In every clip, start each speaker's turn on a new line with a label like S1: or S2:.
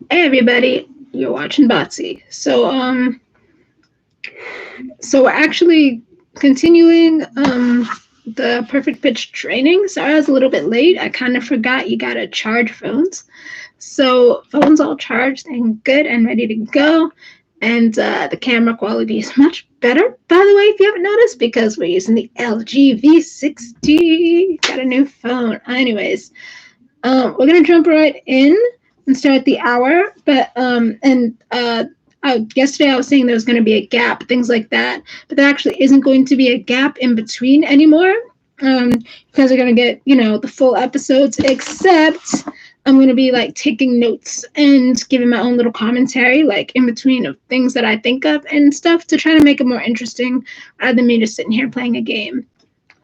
S1: Hey everybody, you're watching Botsy. So we're actually continuing the perfect pitch training. Sorry I was a little bit late. I kind of forgot you gotta charge phones. So phones all charged and good and ready to go. And the camera quality is much better, by the way, if you haven't noticed, because we're using the LG V60. Got a new phone. Anyways, we're gonna jump right in and start the hour. But yesterday I was saying there was going to be a gap, things like that. But there actually isn't going to be a gap in between anymore, because we're going to get the full episodes. Except I'm going to be like taking notes and giving my own little commentary, like in between of things that I think of and stuff, to try to make it more interesting, rather than me just sitting here playing a game.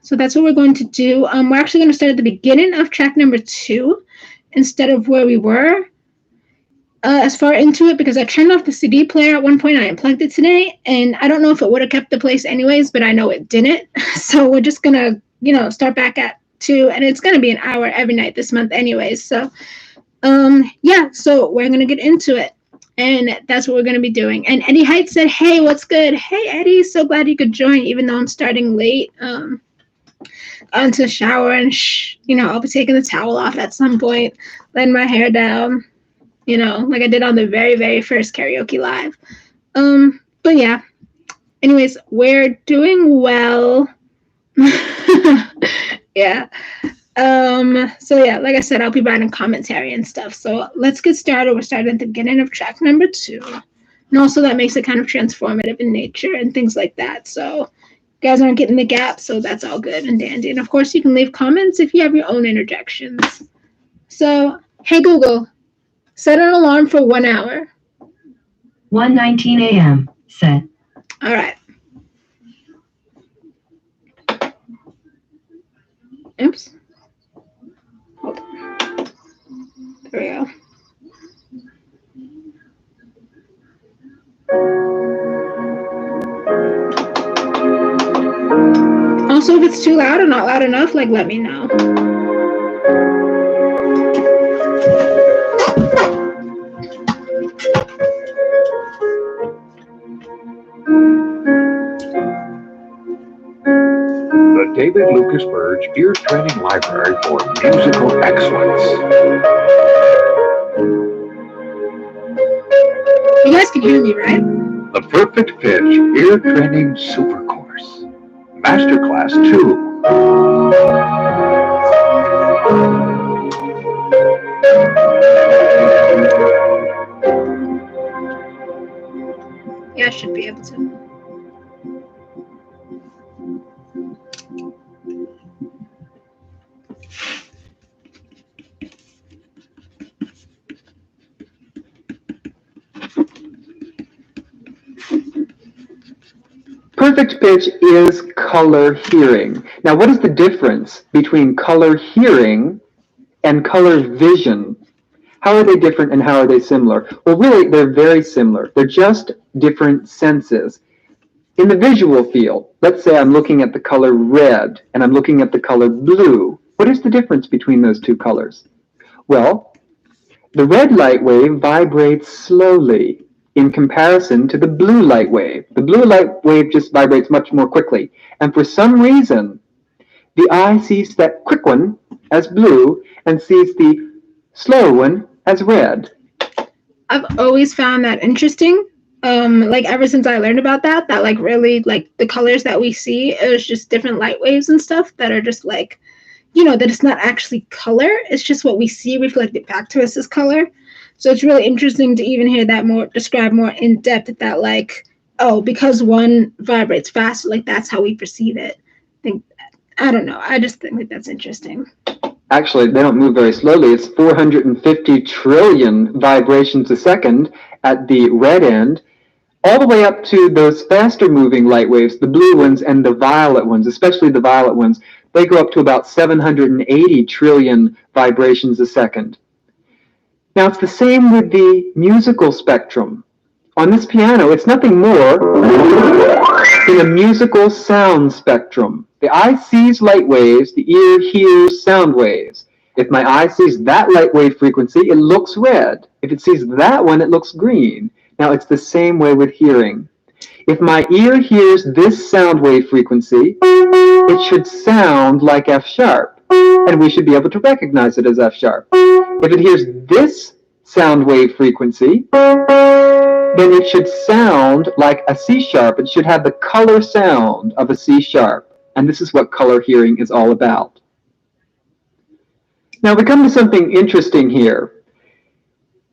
S1: So that's what we're going to do. We're actually going to start at the beginning of track number 2 instead of where we were as far into it, because I turned off the CD player at one point. I unplugged it today, and I don't know if it would have kept the place anyways, but I know it didn't. So we're just going to, start back at 2, and it's going to be an hour every night this month anyways. So, so we're going to get into it. And that's what we're going to be doing. And Eddie Height said, hey, what's good? Hey, Eddie, so glad you could join, even though I'm starting late. Onto the shower, and I'll be taking the towel off at some point, letting my hair down, like I did on the very, very first karaoke live. But yeah, anyways, we're doing well. Yeah. So yeah, like I said, I'll be writing commentary and stuff. So let's get started. We're starting at the beginning of track number 2. And also that makes it kind of transformative in nature and things like that. So you guys aren't getting the gap, so that's all good and dandy. And of course, you can leave comments if you have your own interjections. So, hey Google, set an alarm for 1 hour.
S2: 1:19 a.m. Set.
S1: All right. Oops. Hold on. There we go. Also, if it's too loud or not loud enough, let me know.
S3: The David Lucas Burge Ear Training Library for Musical Excellence.
S1: You guys can hear me, right?
S3: The Perfect Pitch Ear Training Super Course. Masterclass 2.
S1: Yeah, I should be able to.
S4: Perfect pitch is color hearing. Now, what is the difference between color hearing and color vision? How are they different and how are they similar? Well, really, they're very similar. They're just different senses. In the visual field, let's say I'm looking at the color red and I'm looking at the color blue. What is the difference between those two colors? Well, the red light wave vibrates slowly in comparison to the blue light wave. The blue light wave just vibrates much more quickly. And for some reason, the eye sees that quick one as blue and sees the slower one as red.
S1: I've always found that interesting. Ever since I learned about that really, the colors that we see, it was just different light waves and stuff that are just that it's not actually color. It's just what we see reflected back to us as color. So it's really interesting to even hear that described more in depth, that because one vibrates faster, that's how we perceive it. I don't know. I just think that's interesting.
S4: Actually, they don't move very slowly. It's 450 trillion vibrations a second at the red end, all the way up to those faster moving light waves, the blue ones and the violet ones, especially the violet ones. They go up to about 780 trillion vibrations a second. Now, it's the same with the musical spectrum. On this piano, it's nothing more than a musical sound spectrum. The eye sees light waves, the ear hears sound waves. If my eye sees that light wave frequency, it looks red. If it sees that one, it looks green. Now, it's the same way with hearing. If my ear hears this sound wave frequency, it should sound like F sharp, and we should be able to recognize it as F sharp. If it hears this sound wave frequency, then it should sound like a C sharp. It should have the color sound of a C sharp, and this is what color hearing is all about. Now we come to something interesting here.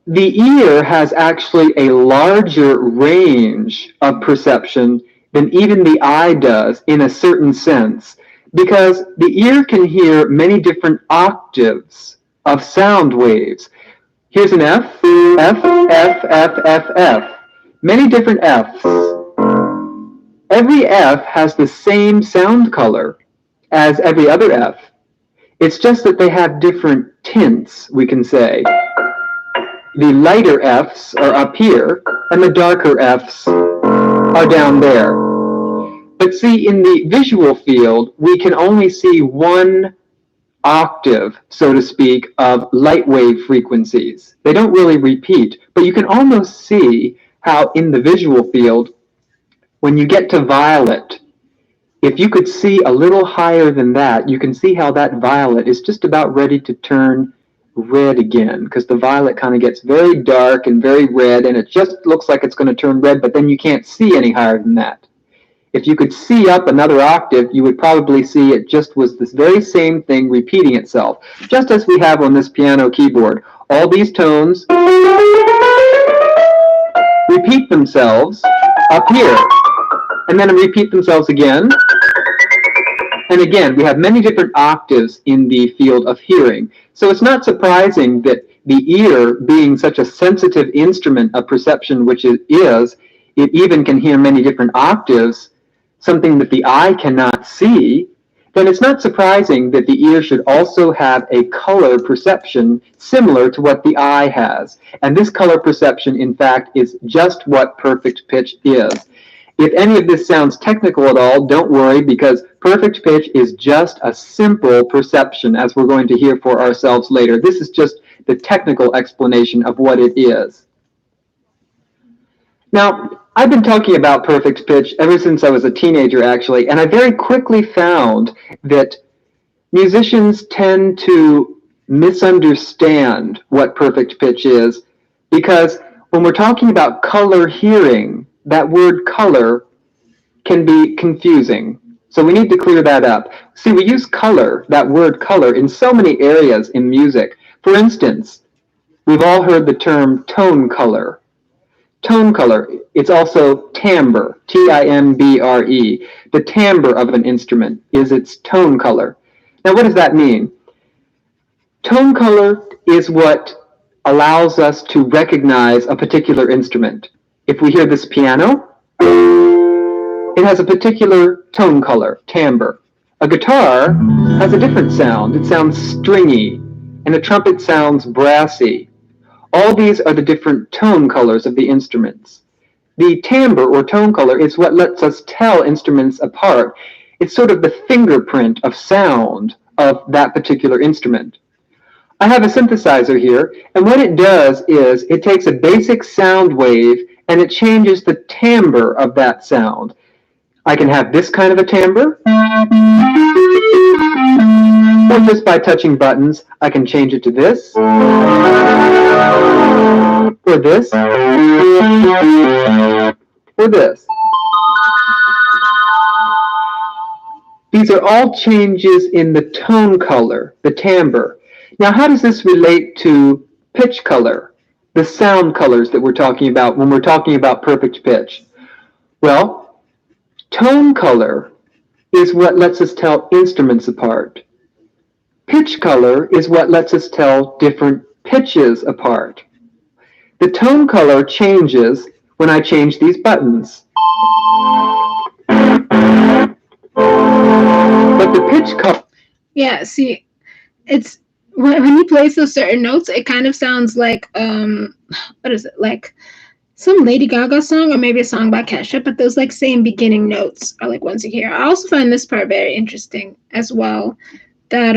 S4: The ear has actually a larger range of perception than even the eye does in a certain sense, because the ear can hear many different octaves of sound waves. Here's an F, F, F, F, F, F. Many different Fs. Every F has the same sound color as every other F. It's just that they have different tints, we can say. The lighter Fs are up here, and the darker Fs are down there. But see, in the visual field, we can only see one octave, so to speak, of light wave frequencies. They don't really repeat, but you can almost see how in the visual field, when you get to violet, if you could see a little higher than that, you can see how that violet is just about ready to turn red again, because the violet kind of gets very dark and very red, and it just looks like it's going to turn red, but then you can't see any higher than that. If you could see up another octave, you would probably see it just was this very same thing repeating itself, just as we have on this piano keyboard. All these tones repeat themselves up here, and then repeat themselves again. And again, we have many different octaves in the field of hearing. So it's not surprising that the ear, being such a sensitive instrument of perception, which it is, it even can hear many different octaves, something that the eye cannot see, then it's not surprising that the ear should also have a color perception similar to what the eye has. And this color perception, in fact, is just what perfect pitch is. If any of this sounds technical at all, don't worry, because perfect pitch is just a simple perception, as we're going to hear for ourselves later. This is just the technical explanation of what it is. Now, I've been talking about perfect pitch ever since I was a teenager, actually, and I very quickly found that musicians tend to misunderstand what perfect pitch is, because when we're talking about color hearing, that word color can be confusing. So we need to clear that up. See, we use color, that word color, in so many areas in music. For instance, we've all heard the term tone color. Tone color, it's also timbre, T-I-M-B-R-E. The timbre of an instrument is its tone color. Now, what does that mean? Tone color is what allows us to recognize a particular instrument. If we hear this piano, it has a particular tone color, timbre. A guitar has a different sound. It sounds stringy, and a trumpet sounds brassy. All these are the different tone colors of the instruments. The timbre or tone color is what lets us tell instruments apart. It's sort of the fingerprint of sound of that particular instrument. I have a synthesizer here, and what it does is it takes a basic sound wave and it changes the timbre of that sound. I can have this kind of a timbre, or just by touching buttons, I can change it to this, or this, or this. These are all changes in the tone color, the timbre. Now, how does this relate to pitch color, the sound colors that we're talking about when we're talking about perfect pitch? Well, tone color is what lets us tell instruments apart. Pitch color is what lets us tell different pitches apart. The tone color changes when I change these buttons. But the pitch color...
S1: Yeah, see, it's when he plays those certain notes, it kind of sounds like what is it, like some Lady Gaga song, or maybe a song by Kesha, but those like same beginning notes are like ones you hear. I also find this part very interesting as well, that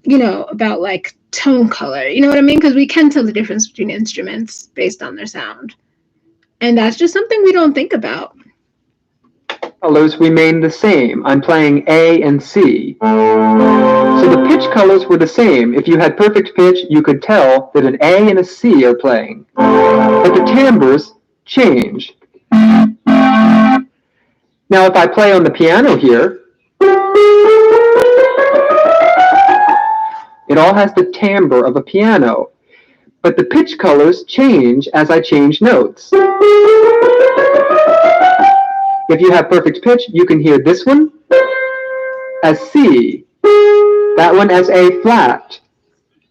S1: you know, about like tone color. You know what I mean? Because we can tell the difference between instruments based on their sound. And that's just something we don't think about.
S4: Colors remain the same. I'm playing A and C. So the pitch colors were the same. If you had perfect pitch, you could tell that an A and a C are playing. But the timbres change. Now if I play on the piano here, it all has the timbre of a piano. But the pitch colors change as I change notes. If you have perfect pitch, you can hear this one as C, that one as A flat.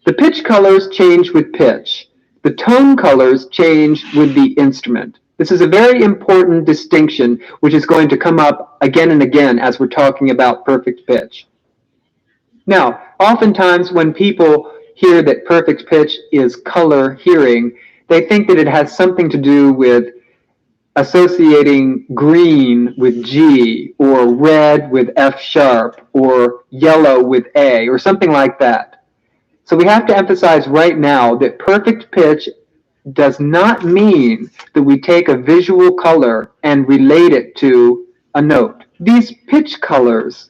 S4: The pitch colors change with pitch. The tone colors change with the instrument. This is a very important distinction which is going to come up again and again as we're talking about perfect pitch. Now, oftentimes when people hear that perfect pitch is color hearing, they think that it has something to do with associating green with G, or red with F sharp, or yellow with A, or something like that. So we have to emphasize right now that perfect pitch does not mean that we take a visual color and relate it to a note. These pitch colors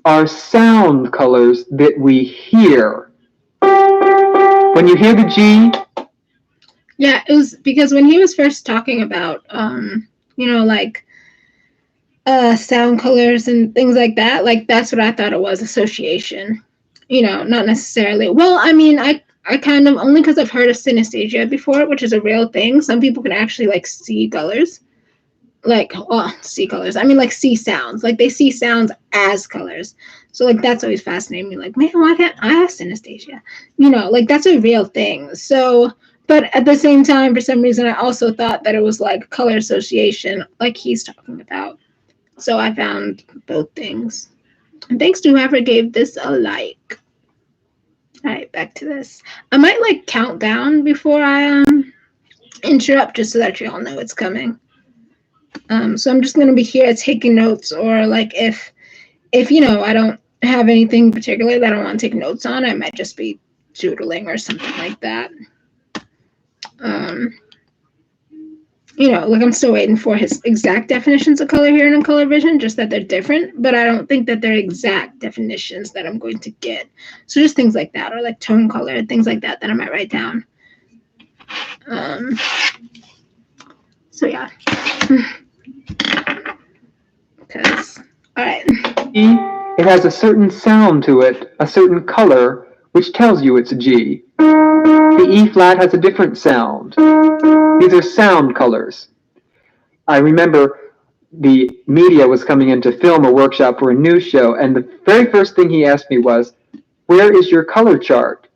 S4: are sound colors that we hear. When you hear the G,
S1: yeah, it was because when he was first talking about, like sound colors and things like that, like that's what I thought it was, association. Not necessarily. Well, I mean, I kind of, only because I've heard of synesthesia before, which is a real thing. Some people can actually like see colors. See colors. I mean, like see sounds. Like they see sounds as colors. So like that's always fascinating me. Like, man, why can't I have synesthesia? Like that's a real thing. So, but at the same time, for some reason, I also thought that it was like color association, like he's talking about. So I found both things. And thanks to whoever gave this a like. All right, back to this. I might like count down before I interrupt, just so that you all know it's coming. So I'm just gonna be here taking notes, or like if I don't have anything particular that I want to take notes on, I might just be doodling or something like that. Like I'm still waiting for his exact definitions of color hearing and color vision, just that they're different, but I don't think that they're exact definitions that I'm going to get. So just things like that, or like tone color, things like that I might write down. So yeah. Because, all right.
S4: it has a certain sound to it, a certain color, which tells you it's a G. The E flat has a different sound. These are sound colors. I remember the media was coming in to film a workshop for a news show, and the very first thing he asked me was, where is your color chart?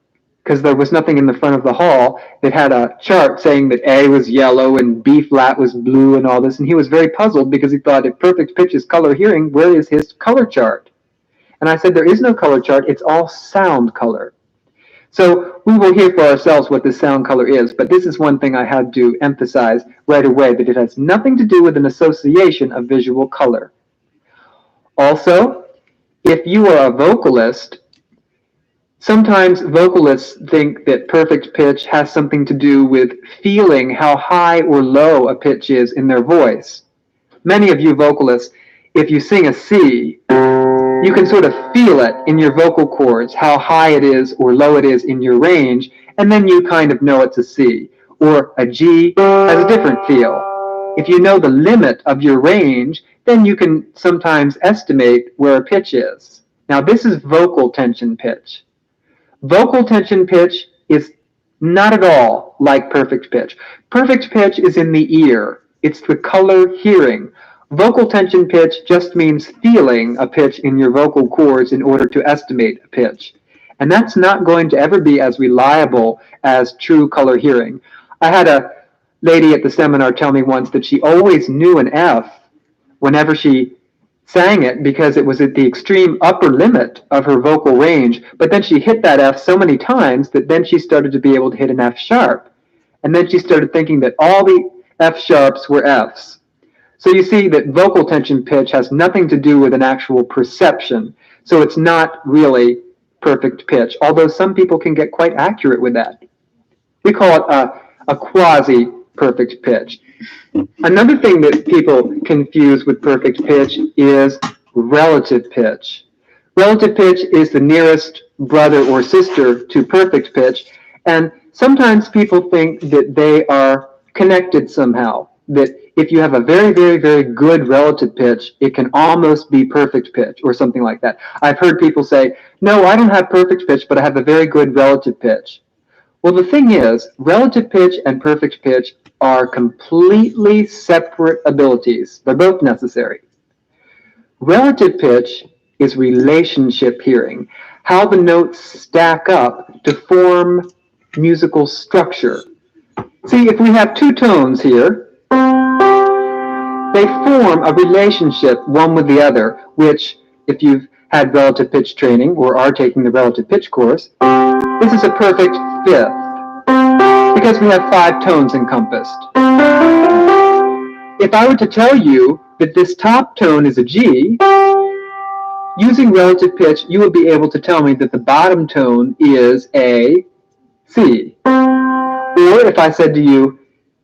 S4: Because there was nothing in the front of the hall that had a chart saying that A was yellow and B flat was blue and all this, and he was very puzzled because he thought if perfect pitch is color hearing, where is his color chart? And I said, there is no color chart, it's all sound color. So we will hear for ourselves what this sound color is, but this is one thing I had to emphasize right away, that it has nothing to do with an association of visual color. Also, if you are a vocalist, sometimes vocalists think that perfect pitch has something to do with feeling how high or low a pitch is in their voice. Many of you vocalists, if you sing a C, you can sort of feel it in your vocal cords, how high it is or low it is in your range, and then you kind of know it's a C. Or a G has a different feel. If you know the limit of your range, then you can sometimes estimate where a pitch is. Now this is vocal tension pitch. Vocal tension pitch is not at all like perfect pitch. Perfect pitch is in the ear. It's the color hearing. Vocal tension pitch just means feeling a pitch in your vocal cords in order to estimate a pitch. And that's not going to ever be as reliable as true color hearing. I had a lady at the seminar tell me once that she always knew an F whenever she sang it because it was at the extreme upper limit of her vocal range, but then she hit that F so many times that then she started to be able to hit an F sharp. And then she started thinking that all the F sharps were Fs. So you see that vocal tension pitch has nothing to do with an actual perception. So it's not really perfect pitch, although some people can get quite accurate with that. We call it a quasi-perfect pitch. Another thing that people confuse with perfect pitch is relative pitch. Relative pitch is the nearest brother or sister to perfect pitch, and sometimes people think that they are connected somehow, that if you have a very, very, very good relative pitch, it can almost be perfect pitch or something like that. I've heard people say, no, I don't have perfect pitch, but I have a very good relative pitch. Well, the thing is, relative pitch and perfect pitch are completely separate abilities. They're both necessary. Relative pitch is relationship hearing, how the notes stack up to form musical structure. See, if we have two tones here, they form a relationship one with the other, which, if you've had relative pitch training or are taking the relative pitch course, this is a perfect fifth, because we have 5 tones encompassed. If I were to tell you that this top tone is a G, using relative pitch, you would be able to tell me that the bottom tone is a C. Or if I said to you,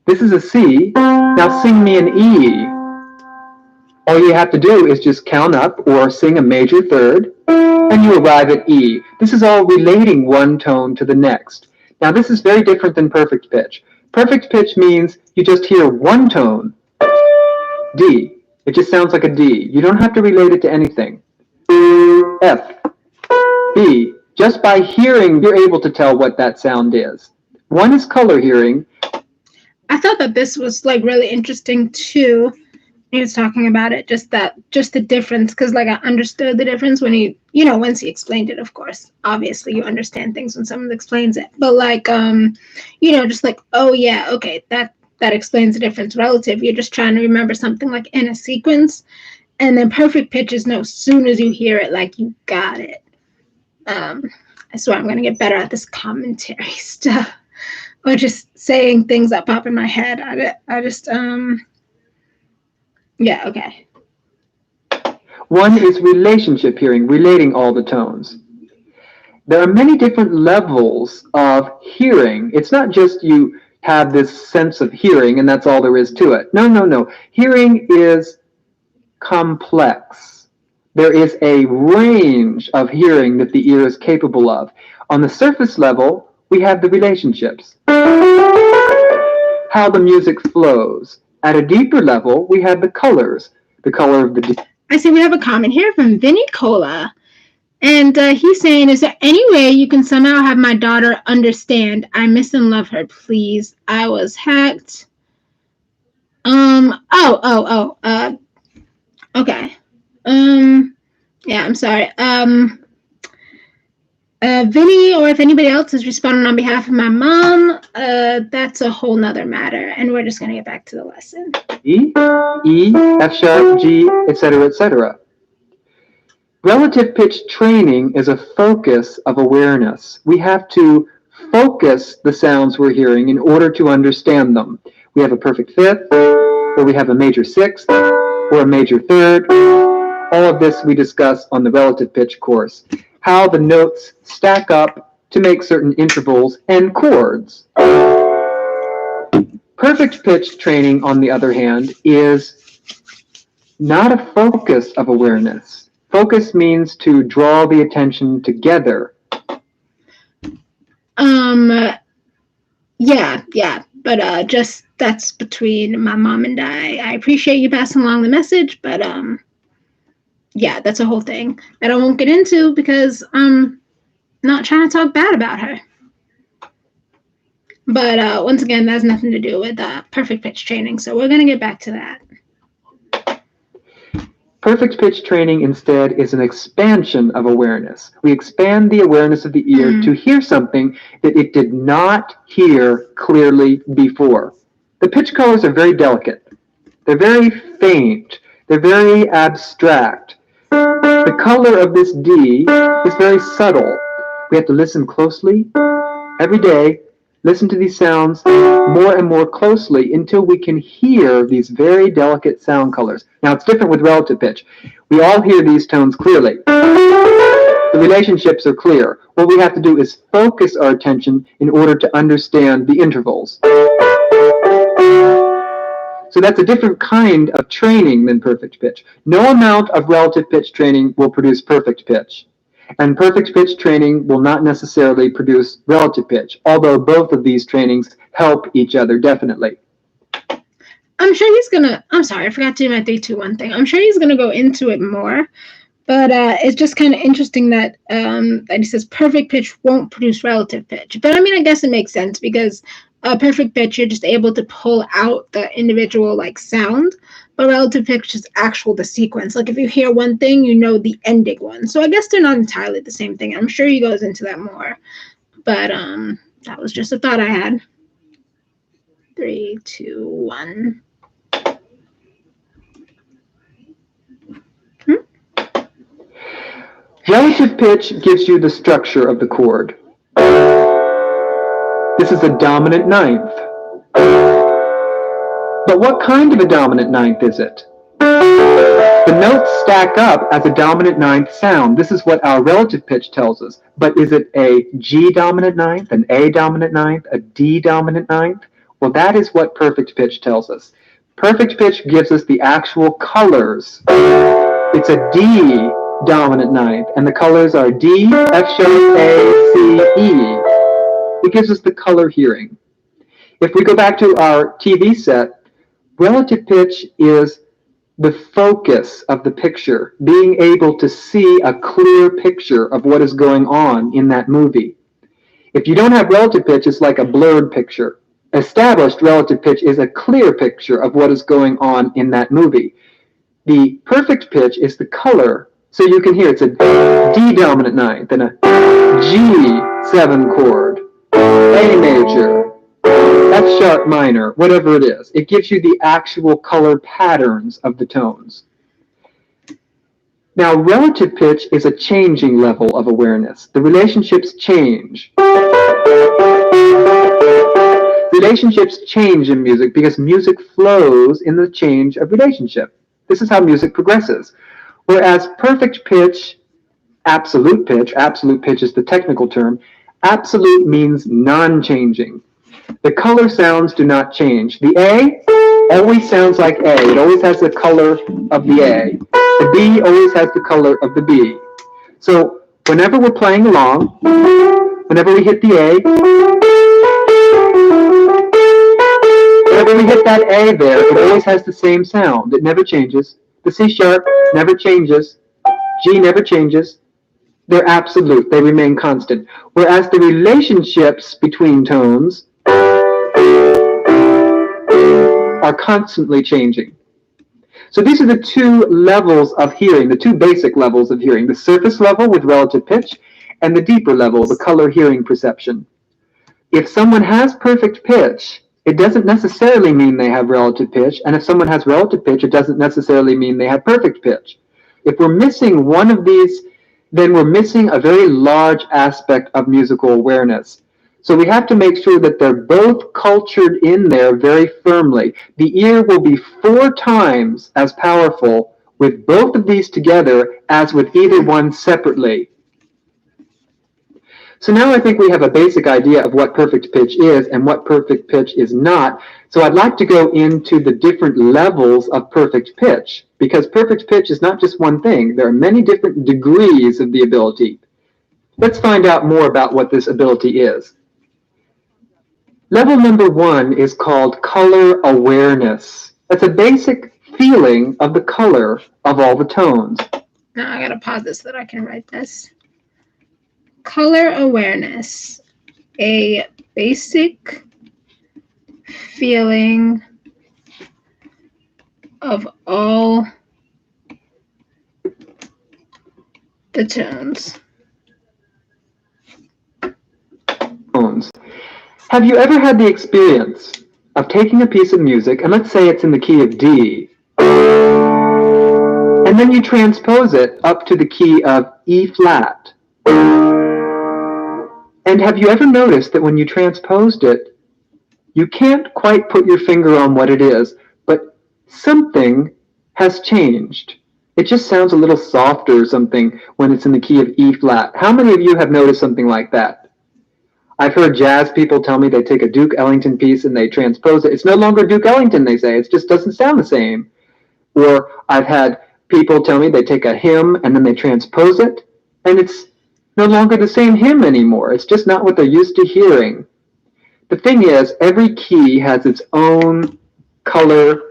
S4: this is a C, now sing me an E. All you have to do is just count up or sing a major third, and you arrive at E. This is all relating one tone to the next. Now this is very different than perfect pitch. Perfect pitch means you just hear one tone, D. It just sounds like a D. You don't have to relate it to anything. F, B. Just by hearing, you're able to tell what that sound is. One is color hearing.
S1: I thought that this was like really interesting too. He was talking about it, just the difference, because like I understood the difference when once he explained it. Of course, obviously you understand things when someone explains it, but like just like, oh yeah, okay, that explains the difference. Relative, you're just trying to remember something like in a sequence, and then perfect pitch is no, as soon as you hear it, like you got it. I swear I'm gonna get better at this commentary stuff, or just saying things that pop in my head. I just yeah, okay.
S4: One is relationship hearing, relating all the tones. There are many different levels of hearing. It's not just you have this sense of hearing and that's all there is to it. No. Hearing is complex. There is a range of hearing that the ear is capable of. On the surface level, we have the relationships, how the music flows. At a deeper level, we have the colors, the color of the...
S1: I see we have a comment here from Vinny Cola. And he's saying, is there any way you can somehow have my daughter understand I miss and love her, please? I was hacked. Okay. Yeah, I'm sorry. Vinny, or if anybody else is responding on behalf of my mom, that's a whole nother matter, and we're just going to get back to the lesson.
S4: E, F sharp, G, etc., etc. Relative pitch training is a focus of awareness. We have to focus the sounds we're hearing in order to understand them. We have a perfect fifth, or we have a major sixth, or a major third. All of this we discuss on the relative pitch course. How the notes stack up to make certain intervals and chords. Perfect pitch training, on the other hand, is not a focus of awareness. Focus means to draw the attention together.
S1: Yeah, but just that's between my mom and I. I appreciate you passing along the message, but yeah, that's a whole thing that I won't get into because I'm not trying to talk bad about her. But once again, that has nothing to do with perfect pitch training, so we're going to get back to that.
S4: Perfect pitch training, instead, is an expansion of awareness. We expand the awareness of the ear to hear something that it did not hear clearly before. The pitch colors are very delicate. They're very faint. They're very abstract. The color of this D is very subtle. We have to listen closely every day, listen to these sounds more and more closely until we can hear these very delicate sound colors. Now, it's different with relative pitch. We all hear these tones clearly. The The relationships are clear. What we have to do is focus our attention in order to understand the intervals. So that's a different kind of training than perfect pitch. No amount of relative pitch training will produce perfect pitch. And perfect pitch training will not necessarily produce relative pitch, although both of these trainings help each other definitely.
S1: I'm sure he's gonna, I'm sorry, I forgot to do my 3, 2, 1 thing. I'm sure he's gonna go into it more, but it's just kind of interesting that he says perfect pitch won't produce relative pitch. But I mean, I guess it makes sense because perfect pitch, you're just able to pull out the individual like sound, but relative pitch is actual the sequence. Like if you hear one thing, you know the ending one. So I guess they're not entirely the same thing. I'm sure he goes into that more, but that was just a thought I had. 3, 2, 1.
S4: Relative pitch gives you the structure of the chord. This is a dominant ninth. But what kind of a dominant ninth is it? The notes stack up as a dominant ninth sound. This is what our relative pitch tells us. But is it a G dominant ninth, an A dominant ninth, a D dominant ninth? Well, that is what perfect pitch tells us. Perfect pitch gives us the actual colors. It's a D dominant ninth, and the colors are D, F sharp, A, C, E. It gives us the color hearing. If we go back to our TV set, relative pitch is the focus of the picture, being able to see a clear picture of what is going on in that movie. If you don't have relative pitch, it's like a blurred picture. Established relative pitch is a clear picture of what is going on in that movie. The perfect pitch is the color. So you can hear it's a D dominant ninth and a G7 chord, A major, F sharp minor, whatever it is. It gives you the actual color patterns of the tones. Now, relative pitch is a changing level of awareness. The relationships change. Relationships change in music because music flows in the change of relationship. This is how music progresses. Whereas perfect pitch, absolute pitch is the technical term, absolute means non-changing. The color sounds do not change. The A always sounds like A. It always has the color of the A. The B always has the color of the B. So whenever we're playing along, whenever we hit the A, whenever we hit that A there, it always has the same sound. It never changes. The C sharp never changes. G never changes. They're absolute. They remain constant. Whereas the relationships between tones are constantly changing. So these are the two levels of hearing, the two basic levels of hearing, the surface level with relative pitch and the deeper level, the color hearing perception. If someone has perfect pitch, it doesn't necessarily mean they have relative pitch, and if someone has relative pitch, it doesn't necessarily mean they have perfect pitch. If we're missing one of these, then we're missing a very large aspect of musical awareness. So we have to make sure that they're both cultured in there very firmly. The ear will be 4 times as powerful with both of these together as with either one separately. So now I think we have a basic idea of what perfect pitch is and what perfect pitch is not. So I'd like to go into the different levels of perfect pitch, because perfect pitch is not just one thing. There are many different degrees of the ability. Let's find out more about what this ability is. Level number 1 is called color awareness. That's a basic feeling of the color of all the tones.
S1: Now I gotta pause this so that I can write this. Color awareness, a basic feeling of all the tones.
S4: Have you ever had the experience of taking a piece of music, and let's say it's in the key of D, and then you transpose it up to the key of E flat? And have you ever noticed that when you transposed it, you can't quite put your finger on what it is, but something has changed. It just sounds a little softer or something when it's in the key of E flat. How many of you have noticed something like that? I've heard jazz people tell me they take a Duke Ellington piece and they transpose it. It's no longer Duke Ellington, they say. It just doesn't sound the same. Or I've had people tell me they take a hymn and then they transpose it, and it's no longer the same hymn anymore. It's just not what they're used to hearing. The thing is, every key has its own color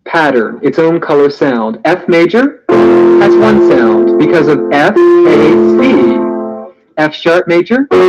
S4: pattern, its own color sound. F major has one sound because of F, A, C. F sharp major